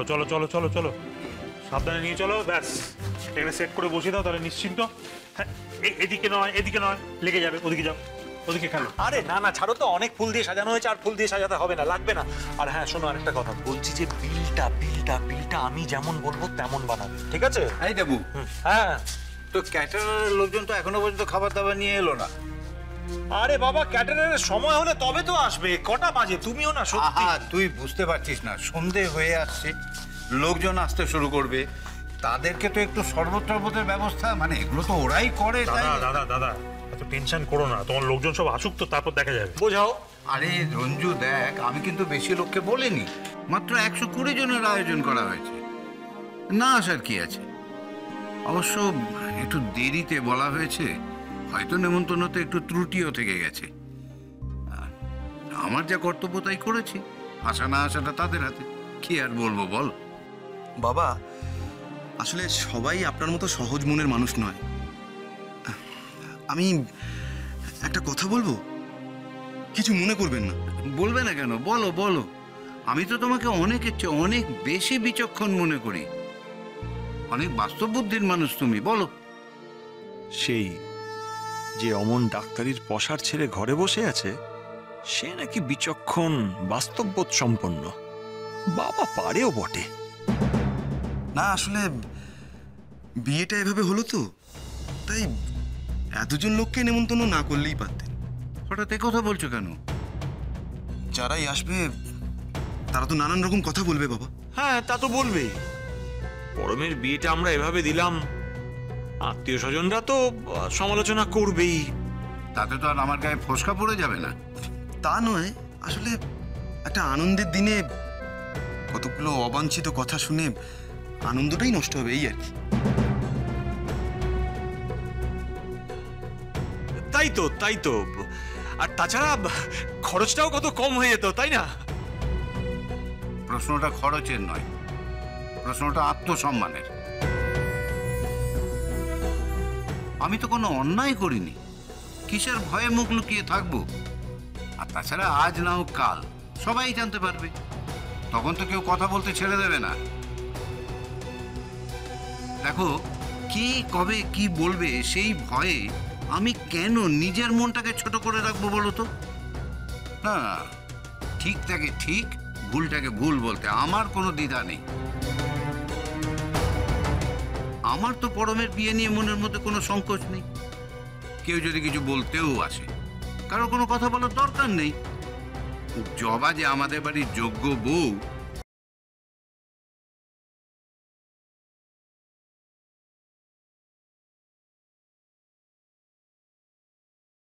চলো চলো চলো চলো, সাবধানে নিয়ে চলো। ব্যাস এখানে সেট করে বসিয়ে দাও, তাহলে নিশ্চিন্ত। হ্যাঁ, এদিকে নয়, এদিকে নয়, লেগে যাবে। ওদিকে যাও, ওদিকে খেলো। আরে না না, ছাড়ো তো, অনেক ফুল দিয়ে সাজানো হয়েছে, আর ফুল দিয়ে সাজাতে হবে না, লাগবে না। আর হ্যাঁ শোনো, আরেকটা কথা বলছি, যে বিলটা আমি যেমন বলবো তেমন বানাবে, ঠিক আছে? এই দেবু, হ্যাঁ। তো ক্যাটারারের লোকজন তো এখনো পর্যন্ত খাবার দাবার নিয়ে এলো না। আরে বাবা, ক্যাটারারের সময় হলে তবে তো আসবে। কটা বাজে? তুমিও না সত্যি। তুই বুঝতে পারছিস না, সন্ধে হয়ে আসছে, লোকজন আসতে শুরু করবে, তাদেরকে তো একটু শরবত টরবতের ব্যবস্থা, মানে এগুলো তো ওরাই করে। দাদা দাদা, এত টেনশন করো না, তোমার লোকজন সব আসুক তো, তারপর দেখা যাবে, বোঝাও। আরে রঞ্জু দেখ, আমি কিন্তু বেশি লোককে বলিনি, মাত্র 120 জনের আয়োজন করা হয়েছে, না আসার কি আছে? অবশ্য একটু দেরিতে বলা হয়েছে, হয়তো নেমন্তন্নতে একটু ত্রুটিও থেকে গেছে। আমার যা কর্তব্য তাই করেছি, আসা না আসাটা তাদের হাতে, কি আর বলবো বল। বাবা, আসলে সবাই আপনার মতো সহজ মনের মানুষ নয়। আমি একটা কথা বলবো, কিছু মনে করবেন না। বলবে না কেন, বলো বলো। আমি তো তোমাকে অনেকের চেয়ে অনেক বেশি বিচক্ষণ মনে করি, অনেক বাস্তব বুদ্ধির মানুষ তুমি, বলো। সেই যে অমন ডাক্তারির পসার ছেড়ে ঘরে বসে আছে, সে নাকি বিচক্ষণ, বাস্তববোধ সম্পন্ন। বাবা পারেও বটে। না আসলে বিয়েটা এভাবে হলো তো, তাই এতজন লোককে নেমন্তন্ন না করলেই পারতেন। হঠাৎ এ কথা বলছো কেন? যারাই আসবে তারা তো নানান রকম কথা বলবে বাবা। হ্যাঁ, তা তো বলবেই। পরমের বিয়েটা আমরা এভাবে দিলাম, আত্মীয় স্বজনরা তো সমালোচনা করবেই। তাতে তো আর আমার গায়ে ফসকা পড়ে যাবে না। তা নয়, আসলে একটা আনন্দের দিনে কতগুলো অবাঞ্ছিত কথা শুনে আনন্দটাই নষ্ট হবে, এই আর কি। তাই তো। আর তাছাড়া খরচটাও কত কম হয়ে যেত, তাই না? প্রশ্নটা খরচের নয়, প্রশ্নটা আত্মসম্মানের। আমি তো কোনো অন্যায় করিনি, কিসের ভয়ে মুখ লুকিয়ে থাকবো? আর তাছাড়া আজ না হোক কাল সবাই জানতে পারবে, তখন তো কেউ কথা বলতে ছেড়ে দেবে না। দেখো, কে কবে কি বলবে সেই ভয়ে আমি কেন নিজের মনটাকে ছোট করে রাখবো বলো তো? না, ঠিকটাকে ঠিক, ভুলটাকে ভুল বলতে আমার কোনো দ্বিধা নেই। আমার তো পরমের বিয়ে নিয়ে মনের মধ্যে কোনো সংকোচ নেই। কেউ যদি কিছু বলতেও আসে, কারো কোনো কথা বলার দরকার নেই। জবা যে আমাদের বাড়ির যোগ্য বউ,